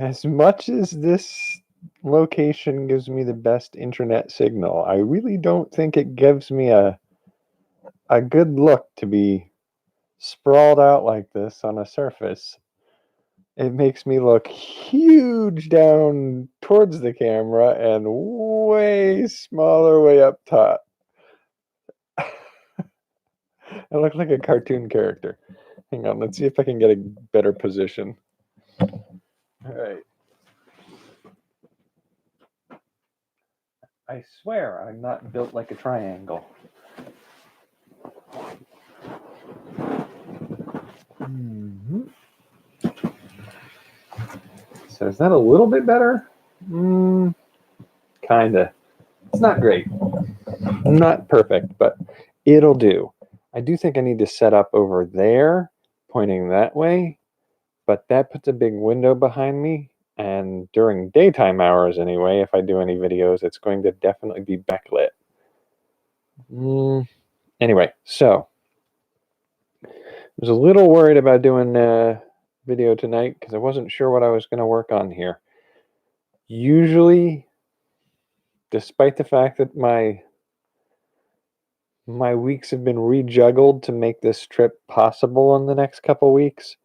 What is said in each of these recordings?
As much as this location gives me the best internet signal, I really don't think it gives me a good look to be sprawled out like this on a surface. It makes me look huge down towards the camera and way smaller way up top. I look like a cartoon character. Hang on, let's see if I can get a better position. All right. I swear I'm not built like a triangle. Mm-hmm. So is that a little bit better? Kinda. It's not great. Not perfect, but it'll do. I do think I need to set up over there, pointing that way, but that puts a big window behind me, and during daytime hours anyway, if I do any videos, it's going to definitely be backlit. Anyway, so I was a little worried about doing a video tonight because I wasn't sure what I was going to work on here. Usually, despite the fact that my weeks have been rejuggled to make this trip possible in the next couple weeks,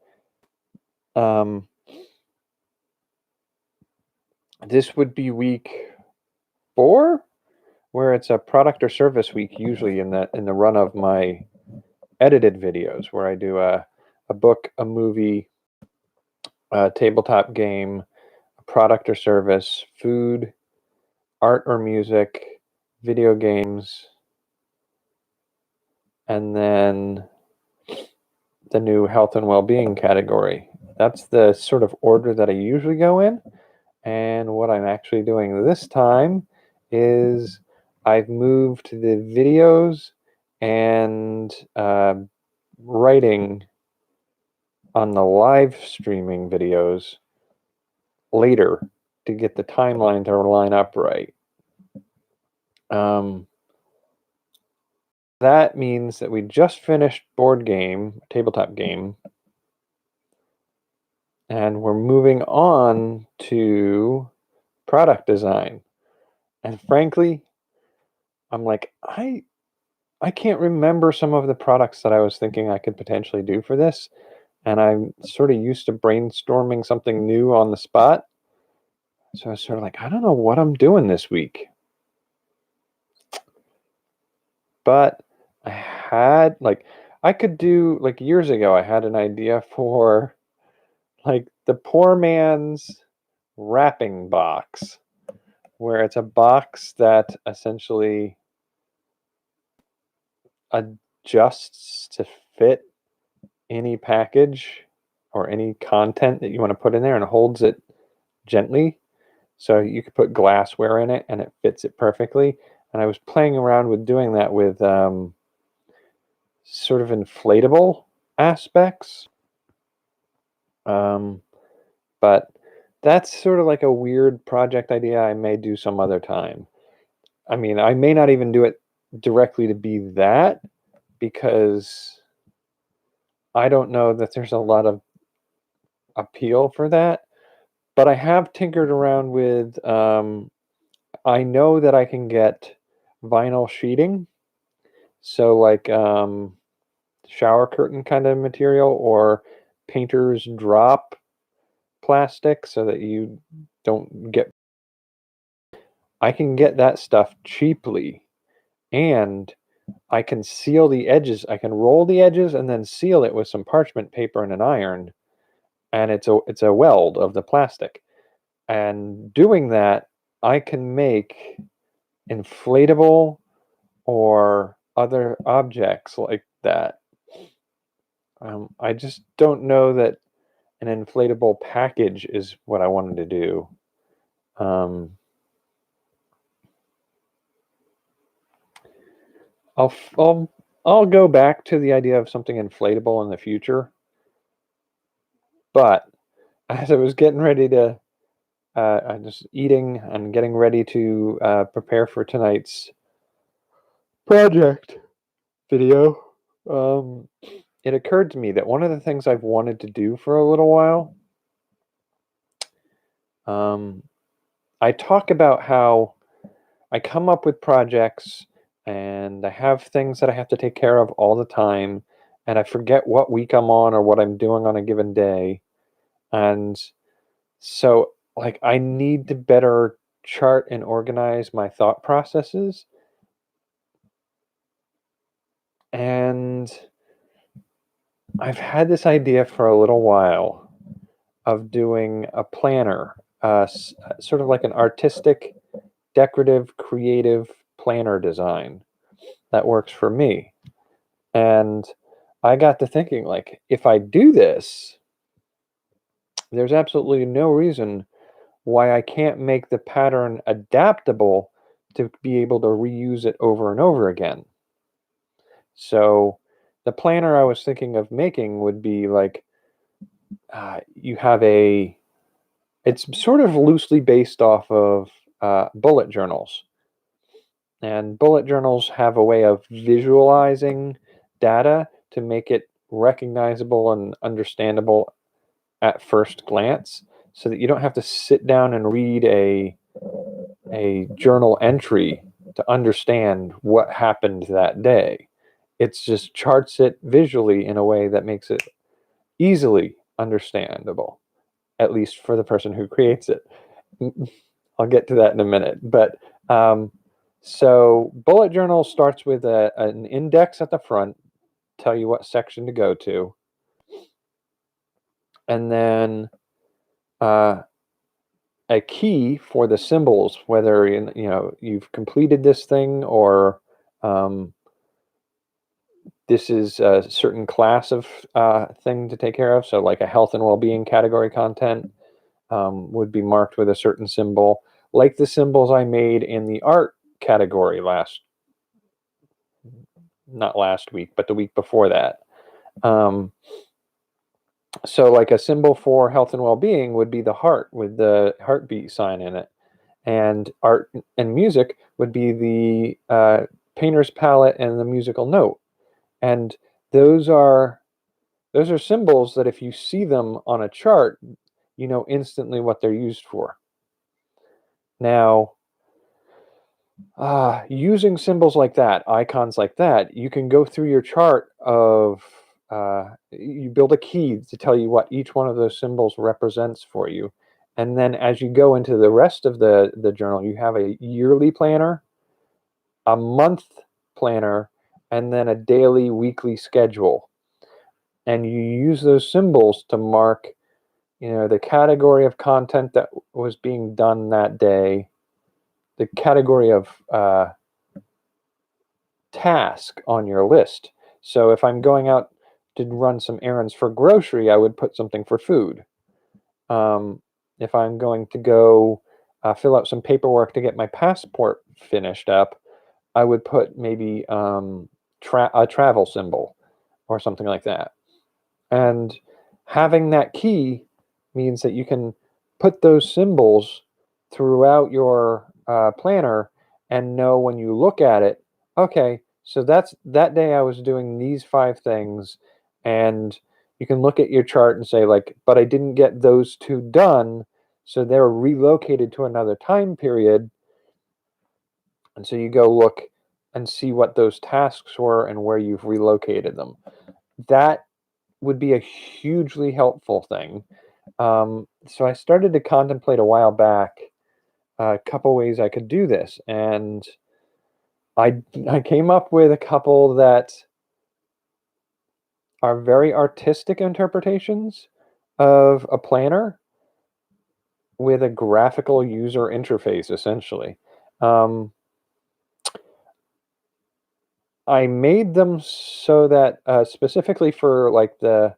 this would be week 4, where it's a product or service week, usually in the run of my edited videos, where I do a book, a movie, a tabletop game, a product or service, food, art or music, video games, and then the new health and well-being category. That's the sort of order that I usually go in. And what I'm actually doing this time is I've moved the videos and writing on the live streaming videos later to get the timeline to line up right. That means that we just finished board game, tabletop game, and we're moving on to product design. And frankly, I'm like, I can't remember some of the products that I was thinking I could potentially do for this. And I'm sort of used to brainstorming something new on the spot. So I was sort of like, I don't know what I'm doing this week. But I had, I could do, years ago, I had an idea for, the poor man's wrapping box, where it's a box that essentially adjusts to fit any package or any content that you want to put in there and holds it gently. So you could put glassware in it and it fits it perfectly. And I was playing around with doing that with sort of inflatable aspects. But that's sort of like a weird project idea I may do some other time. I mean, I may not even do it directly to be that, because I don't know that there's a lot of appeal for that. But I have tinkered around with, I know that I can get vinyl sheeting. So shower curtain kind of material, or painter's drop plastic, so that you don't get. I can get that stuff cheaply, and I can seal the edges. I can roll the edges and then seal it with some parchment paper and an iron, and it's a weld of the plastic. And doing that, I can make inflatable or other objects like that. I just don't know that an inflatable package is what I wanted to do. I'll go back to the idea of something inflatable in the future. But as I was getting ready to, I was eating and getting ready to prepare for tonight's project video, it occurred to me that one of the things I've wanted to do for a little while I talk about how I come up with projects and I have things that I have to take care of all the time, and I forget what week I'm on or what I'm doing on a given day. And so, like, I need to better chart and organize my thought processes. And I've had this idea for a little while of doing a planner, sort of like an artistic, decorative, creative planner design that works for me. And I got to thinking, like, if I do this, there's absolutely no reason why I can't make the pattern adaptable to be able to reuse it over and over again. So the planner I was thinking of making would be like, you have it's sort of loosely based off of bullet journals. And bullet journals have a way of visualizing data to make it recognizable and understandable at first glance, so that you don't have to sit down and read a journal entry to understand what happened that day. It's just charts it visually in a way that makes it easily understandable, at least for the person who creates it. I'll get to that in a minute. But so bullet journal starts with an index at the front, tell you what section to go to, and then a key for the symbols, whether you've completed this thing or um, this is a certain class of thing to take care of. So like a health and well-being category content would be marked with a certain symbol, like the symbols I made in the art category not last week, but the week before that. So like a symbol for health and well-being would be the heart with the heartbeat sign in it. And art and music would be the painter's palette and the musical note. And those are symbols that if you see them on a chart, you know instantly what they're used for. Now, using symbols like that, icons like that, you can go through your chart of you build a key to tell you what each one of those symbols represents for you. And then as you go into the rest of the journal, you have a yearly planner, a month planner, and then a daily, weekly schedule. And you use those symbols to mark, the category of content that was being done that day, the category of task on your list. So if I'm going out to run some errands for grocery, I would put something for food. If I'm going to go fill out some paperwork to get my passport finished up, I would put maybe a travel symbol or something like that. And having that key means that you can put those symbols throughout your planner and know when you look at it, okay, so that day I was doing these 5 things, and you can look at your chart and say, like, but I didn't get those 2 done, so they're relocated to another time period. And so you go look and see what those tasks were and where you've relocated them. That would be a hugely helpful thing. So I started to contemplate a while back a couple ways I could do this, and I came up with a couple that are very artistic interpretations of a planner with a graphical user interface, essentially. Um, I made them so that specifically for like the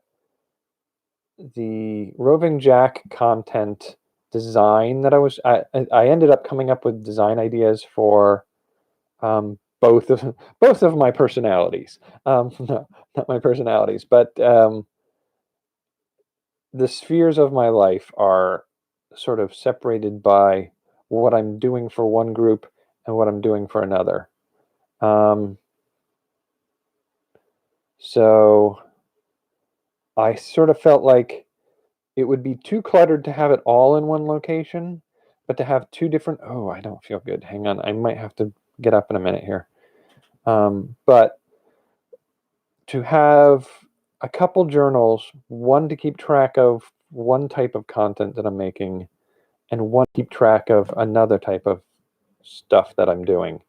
Roving Jack content design that I ended up coming up with design ideas for both of both of my personalities. No, not my personalities, but the spheres of my life are sort of separated by what I'm doing for one group and what I'm doing for another. Um, so I sort of felt like it would be too cluttered to have it all in one location, but to have two different, oh, I don't feel good. Hang on, I might have to get up in a minute here. But to have a couple journals, one to keep track of one type of content that I'm making, and one to keep track of another type of stuff that I'm doing.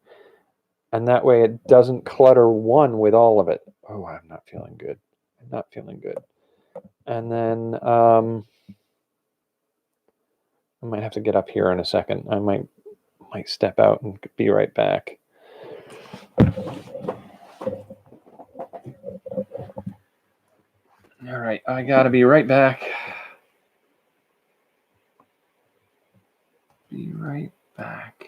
And that way it doesn't clutter one with all of it. Oh, I'm not feeling good. I'm not feeling good. And then I might have to get up here in a second. I might step out and be right back. All right, I gotta be right back. Be right back.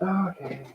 Okay.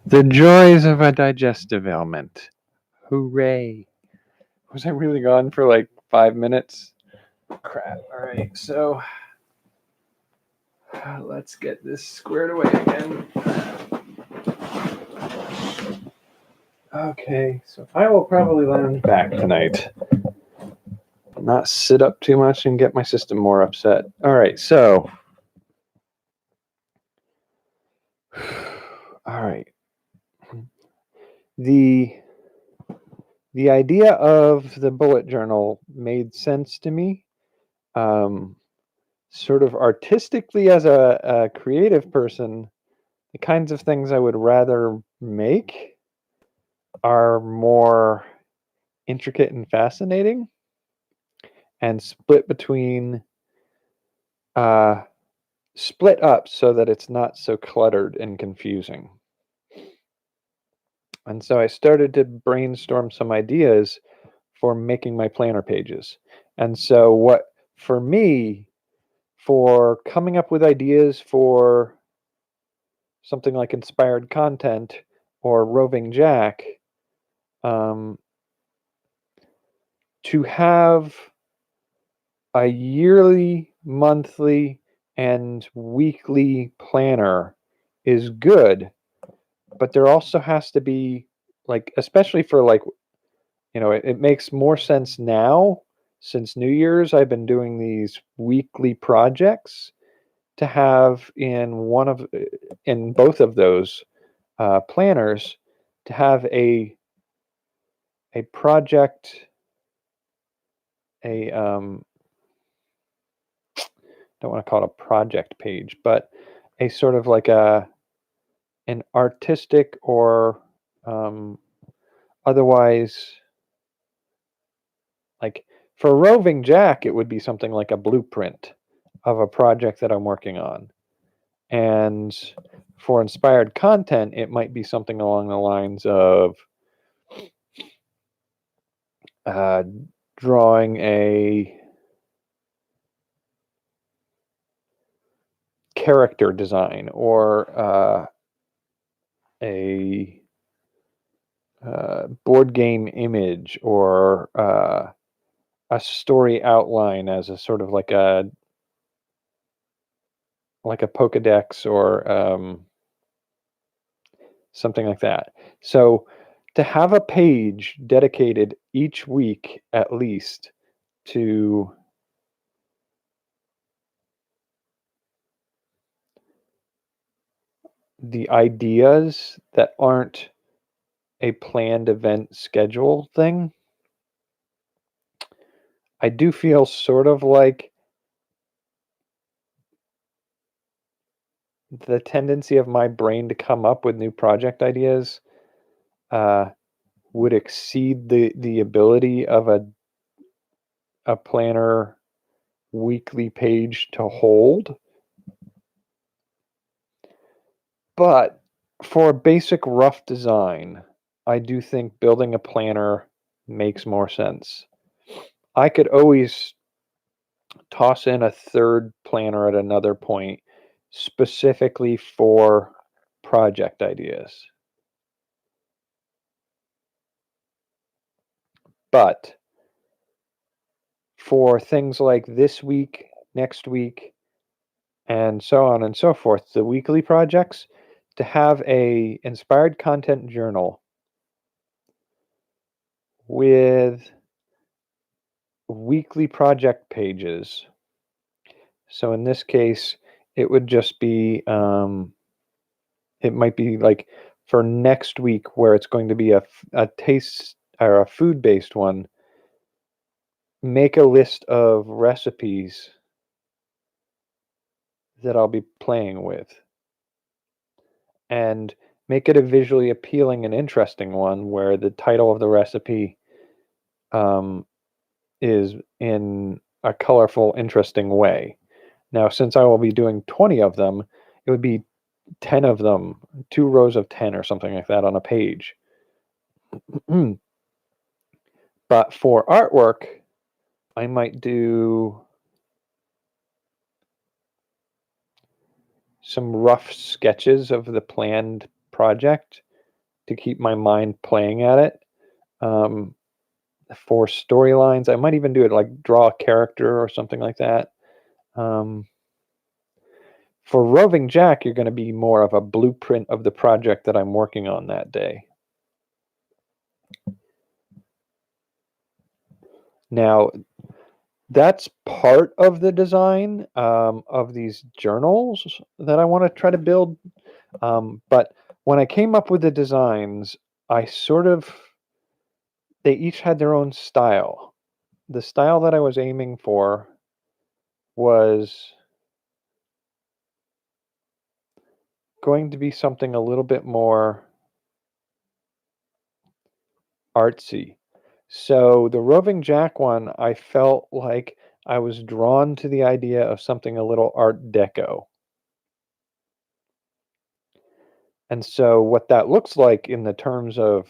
The joys of a digestive ailment. Hooray. Was I really gone for like 5 minutes? Crap. All right, so let's get this squared away again. Okay, so I will probably lounge back tonight. Not sit up too much and get my system more upset. All right, so. All right. The idea of the bullet journal made sense to me. Sort of artistically, as a creative person, the kinds of things I would rather make are more intricate and fascinating and split between split up so that it's not so cluttered and confusing. And so I started to brainstorm some ideas for making my planner pages. And so, what for me, for coming up with ideas for something like inspired content or Roving Jack, um, to have a yearly, monthly, and weekly planner is good, but there also has to be, like, especially for like, it makes more sense now since New Year's. I've been doing these weekly projects to have in both of those planners to have a project, a don't want to call it a project page, but a sort of like an artistic or otherwise, like for Roving Jack, it would be something like a blueprint of a project that I'm working on. And for inspired content, it might be something along the lines of uh, drawing a character design or a board game image or a story outline as a sort of like a Pokedex or something like that. So to have a page dedicated each week at least to the ideas that aren't a planned event schedule thing, I do feel sort of like the tendency of my brain to come up with new project ideas uh, would exceed the ability of a planner weekly page to hold. But for a basic rough design, I do think building a planner makes more sense. I could always toss in a third planner at another point specifically for project ideas. But for things like this week, next week, and so on and so forth, the weekly projects, to have a inspired content journal with weekly project pages. So in this case, it would just be, it might be like for next week where it's going to be a taste or a food based one, make a list of recipes that I'll be playing with and make it a visually appealing and interesting one where the title of the recipe um, is in a colorful, interesting way. Now, since I will be doing 20 of them, it would be 10 of them, 2 rows of 10 or something like that on a page. But for artwork, I might do some rough sketches of the planned project to keep my mind playing at it. For storylines, I might even do it like draw a character or something like that. For Roving Jack, you're going to be more of a blueprint of the project that I'm working on that day. Now, that's part of the design of these journals that I want to try to build. But when I came up with the designs, they each had their own style. The style that I was aiming for was going to be something a little bit more artsy. So the Roving Jack one, I felt like I was drawn to the idea of something a little Art Deco. And so what that looks like in the terms of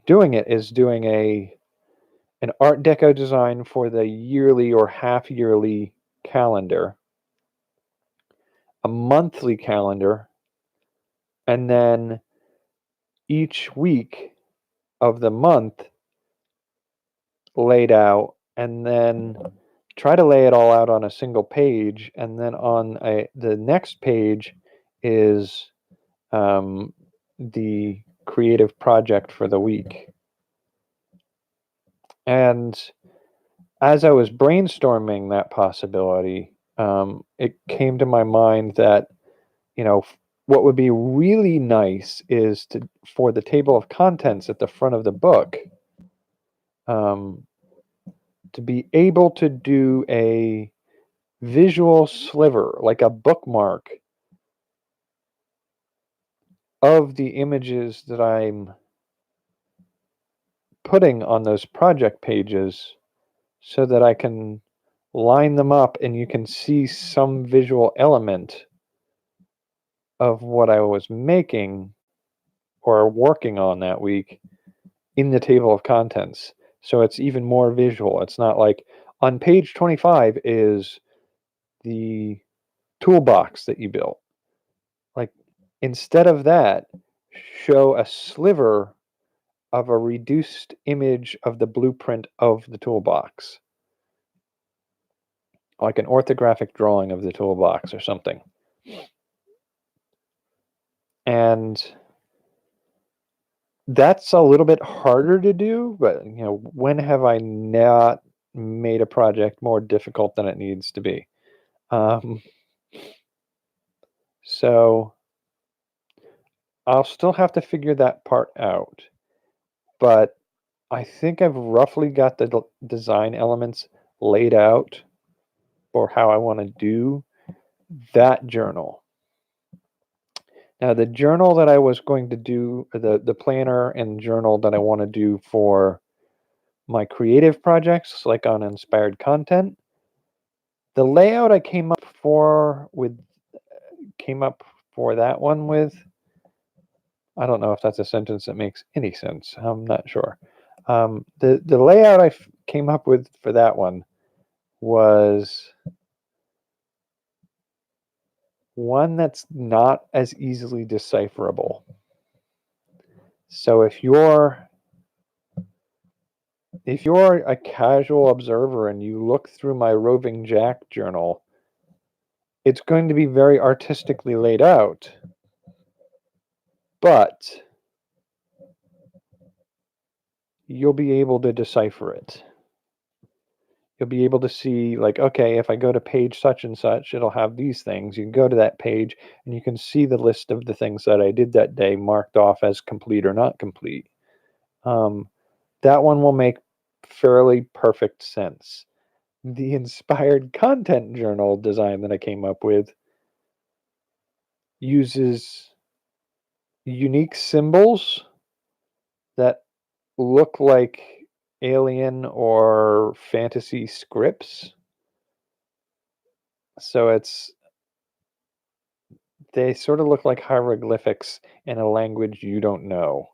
doing it is doing an Art Deco design for the yearly or half yearly calendar, a monthly calendar, and then each week of the month laid out, and then try to lay it all out on a single page, and then on the next page is the creative project for the week. And as I was brainstorming that possibility, it came to my mind that, what would be really nice is for the table of contents at the front of the book, to be able to do a visual sliver, like a bookmark of the images that I'm putting on those project pages, so that I can line them up and you can see some visual element of what I was making or working on that week in the table of contents. So it's even more visual. It's not like on page 25 is the toolbox that you built. Like, instead of that, show a sliver of a reduced image of the blueprint of the toolbox, like an orthographic drawing of the toolbox or something. And that's a little bit harder to do, but when have I not made a project more difficult than it needs to be? So I'll still have to figure that part out, but I think I've roughly got the design elements laid out for how I want to do that journal. Now, the journal that I was going to do, the planner and journal that I want to do for my creative projects, like on inspired content, the layout I came up for that one with, I don't know if that's a sentence that makes any sense. I'm not sure. The layout I came up with for that one was one that's not as easily decipherable. So if you're a casual observer and you look through my Roving Jack journal, it's going to be very artistically laid out, but you'll be able to decipher it. You'll be able to see, like, okay, if I go to page such and such, it'll have these things. You can go to that page and you can see the list of the things that I did that day marked off as complete or not complete. That one will make fairly perfect sense. The inspired content journal design that I came up with uses unique symbols that look like alien or fantasy scripts. So they sort of look like hieroglyphics in a language you don't know.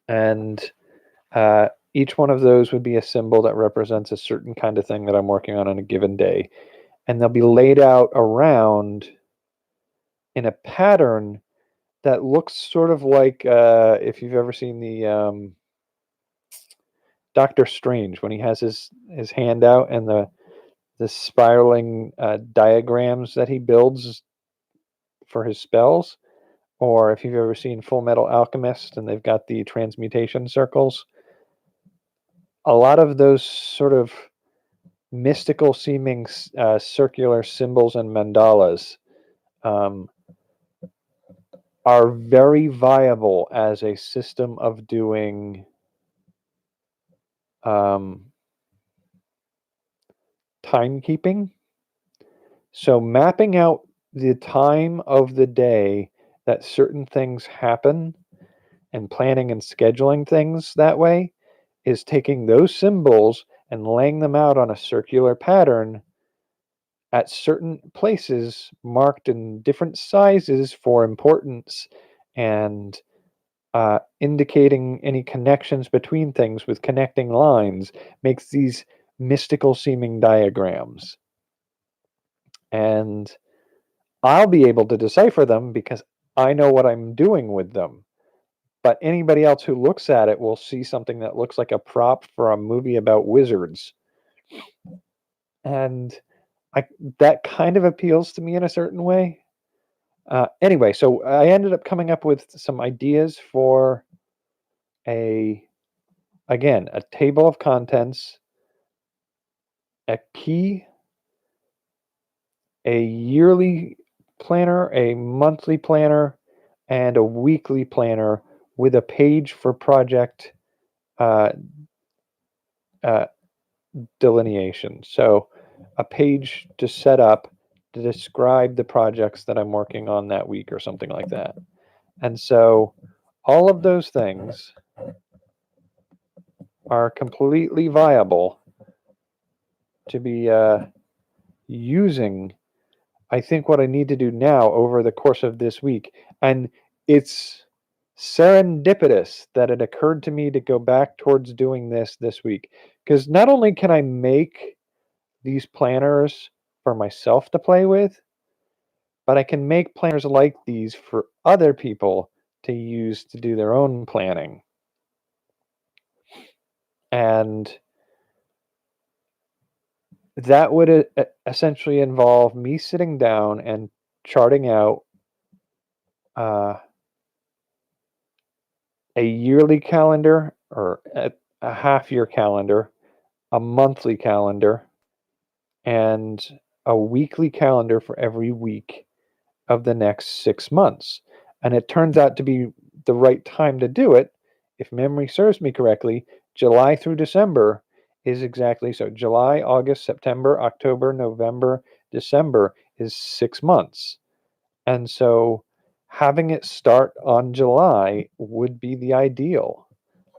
And each one of those would be a symbol that represents a certain kind of thing that I'm working on a given day. And they'll be laid out around in a pattern that looks sort of like, if you've ever seen the Doctor Strange, when he has his hand out and the spiraling diagrams that he builds for his spells, or if you've ever seen Full Metal Alchemist and they've got the transmutation circles. A lot of those sort of mystical seeming circular symbols and mandalas are very viable as a system of doing timekeeping. So mapping out the time of the day that certain things happen and planning and scheduling things that way is taking those symbols and laying them out on a circular pattern at certain places marked in different sizes for importance and indicating any connections between things with connecting lines makes these mystical seeming diagrams. And I'll be able to decipher them because I know what I'm doing with them. But anybody else who looks at it will see something that looks like a prop for a movie about wizards. And that kind of appeals to me in a certain way. Anyway, so I ended up coming up with some ideas for again, a table of contents, a key, a yearly planner, a monthly planner, and a weekly planner with a page for project uh, uh, delineation. So a page to set up to describe the projects that I'm working on that week or something like that. And so all of those things are completely viable to be using. I think what I need to do now over the course of this week, and it's serendipitous that it occurred to me to go back towards doing this week, because not only can I make these planners for myself to play with, but I can make planners like these for other people to use to do their own planning. And that would essentially involve me sitting down and charting out a yearly calendar or a half year calendar, a monthly calendar, and a weekly calendar for every week of the next 6 months. And it turns out to be the right time to do it. If memory serves me correctly, July through December is exactly so. July, August, September, October, November, December is 6 months. And so having it start on July would be the ideal.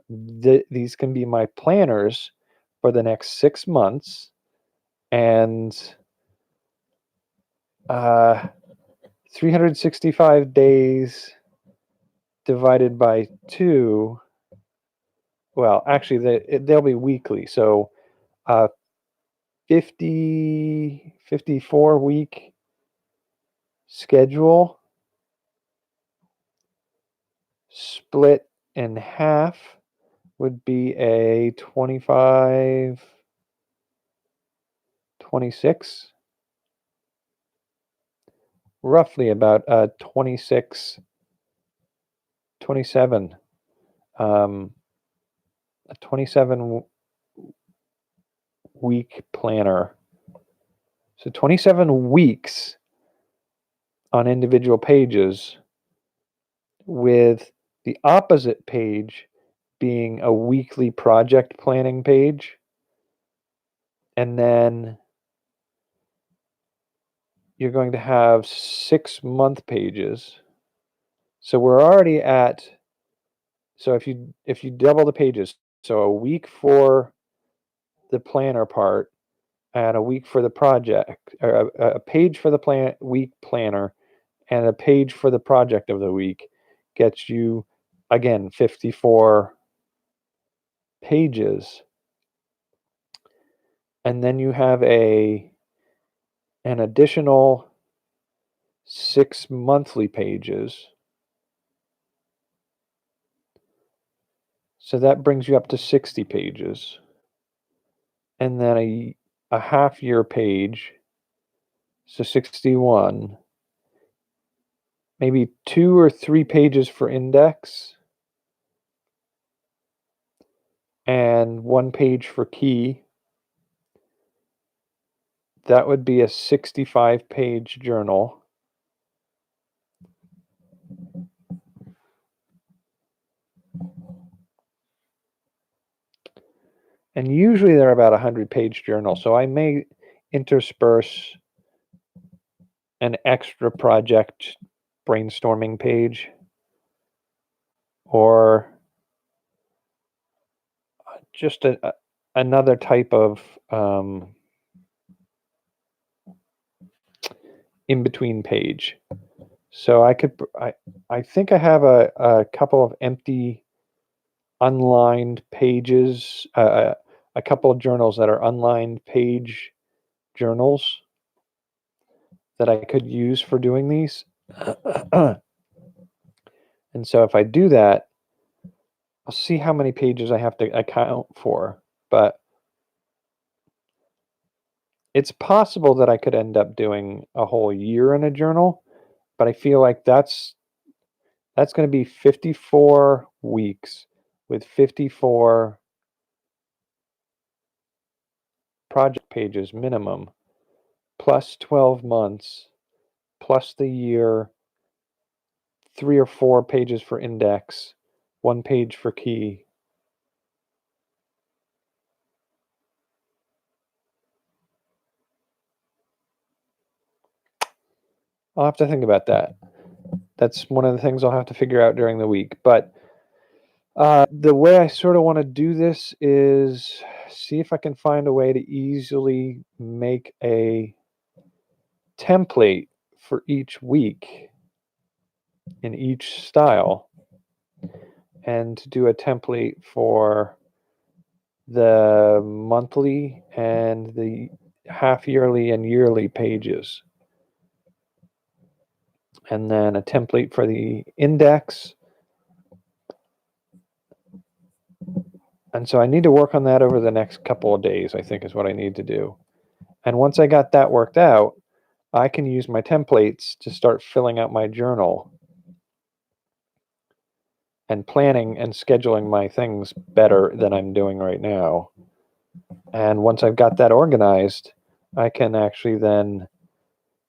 These can be my planners for the next 6 months, and 365 days divided by 2. Well, actually, they'll be weekly. So 54 week schedule split in half would be a 25, 26, roughly about 26, 27, a 27 week planner. So 27 weeks on individual pages, with the opposite page being a weekly project planning page. And then you're going to have 6-month pages. So we're already at, so if you double the pages, so a week for the planner part and a week for the project, or a page for the week planner and a page for the project of the week, gets you, again, 54 pages. And then you have an additional 6 monthly pages. So that brings you up to 60 pages. And then a half year page, so 61. Maybe 2 or 3 pages for index, and 1 page for key. That would be a 65-page journal. And usually they're about 100-page journals, so I may intersperse an extra project brainstorming page, or just another type of in between page. So I think I have a couple of empty unlined pages, a couple of journals that are unlined page journals that I could use for doing these. And so if I do that, I'll see how many pages I have to account for. But it's possible that I could end up doing a whole year in a journal, but I feel like that's going to be 54 weeks with 54 project pages minimum, plus 12 months, plus the year, 3 or 4 pages for index, 1 page for key. I'll have to think about that. That's one of the things I'll have to figure out during the week. But the way I sort of want to do this is see if I can find a way to easily make a template for each week in each style, and to do a template for the monthly and the half yearly and yearly pages, and then a template for the index. And so I need to work on that over the next couple of days, I think is what I need to do. And once I got that worked out, I can use my templates to start filling out my journal and planning and scheduling my things better than I'm doing right now. And once I've got that organized, I can actually then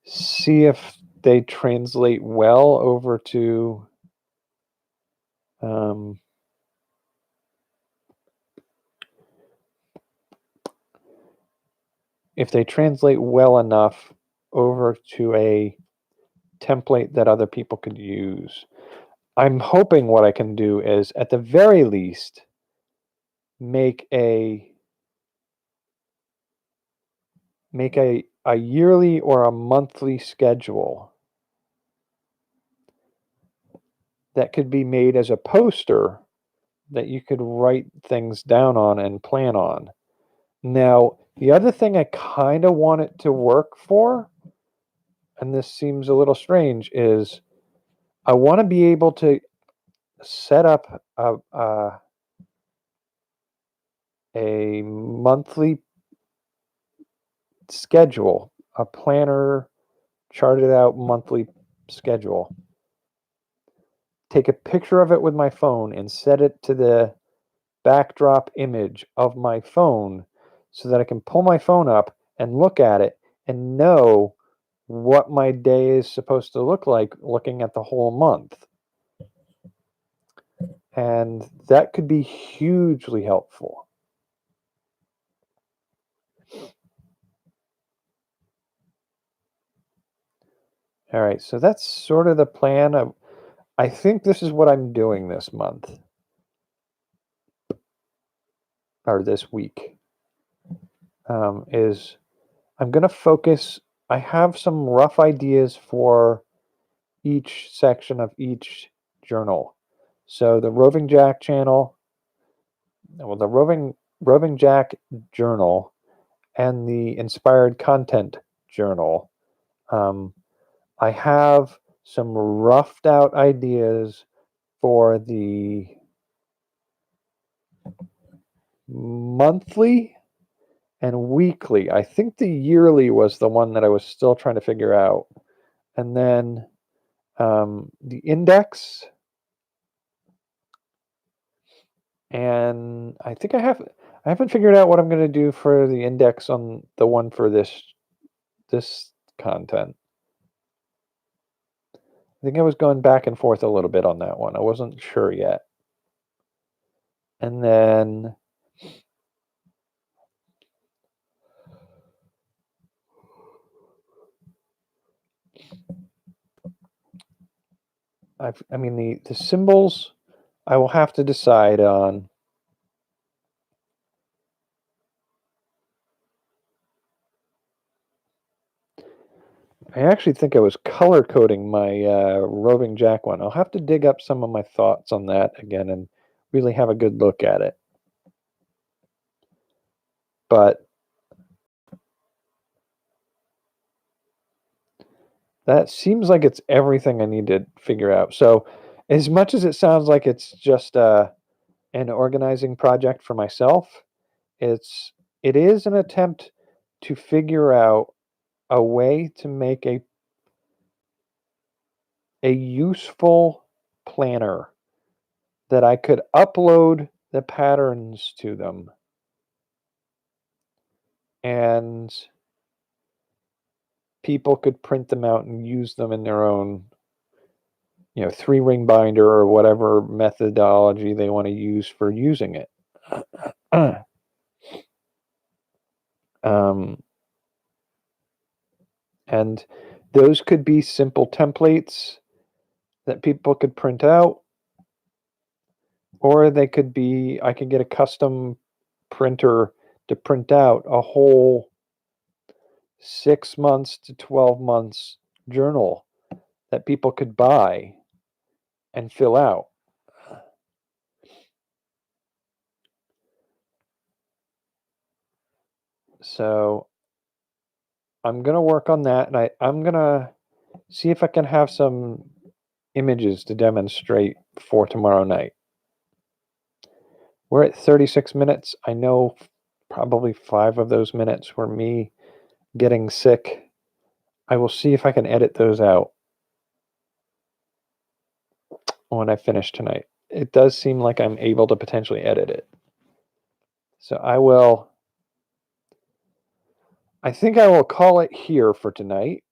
see if they translate well over to if they translate well enough over to a template that other people could use. I'm hoping what I can do is, at the very least, make a yearly or a monthly schedule that could be made as a poster that you could write things down on and plan on. Now, the other thing I kind of want it to work for, and this seems a little strange, is I want to be able to set up a monthly schedule, a planner, charted out monthly schedule. Take a picture of it with my phone and set it to the backdrop image of my phone so that I can pull my phone up and look at it and know what my day is supposed to look like looking at the whole month. And that could be hugely helpful. All right, so that's sort of the plan. I think this is what I'm doing this month, or this week, is I'm going to focus. I have some rough ideas for each section of each journal. So the Roving Jack channel, well, the Roving Jack journal and the Inspired Content journal. I have some roughed out ideas for the monthly and weekly. I think the yearly was the one that I was still trying to figure out. And then the index. And I think I haven't figured out what I'm going to do for the index on the one for this content. I think I was going back and forth a little bit on that one. I wasn't sure yet. And then I mean the symbols I will have to decide on. I actually think I was color coding my roving jack one. I'll have to dig up some of my thoughts on that again and really have a good look at it. But that seems like it's everything I need to figure out. So as much as it sounds like it's just an organizing project for myself, it is an attempt to figure out a way to make a useful planner that I could upload the patterns to them and people could print them out and use them in their own, 3-ring binder or whatever methodology they want to use for using it. And those could be simple templates that people could print out, or they could be, I could get a custom printer to print out a whole 6 months to 12 months journal that people could buy and fill out. So I'm going to work on that, and I'm going to see if I can have some images to demonstrate for tomorrow night. We're at 36 minutes. I know probably 5 of those minutes were me getting sick. I will see if I can edit those out when I finish tonight. It does seem like I'm able to potentially edit it. So I think I will call it here for tonight,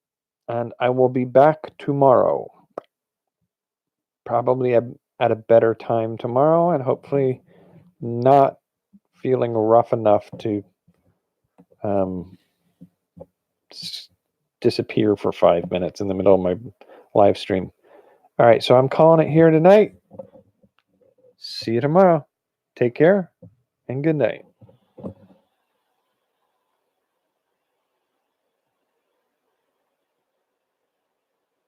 and I will be back tomorrow. Probably at a better time tomorrow, and hopefully not feeling rough enough to disappear for 5 minutes in the middle of my live stream. All right, so I'm calling it here tonight. See you tomorrow. Take care, and good night.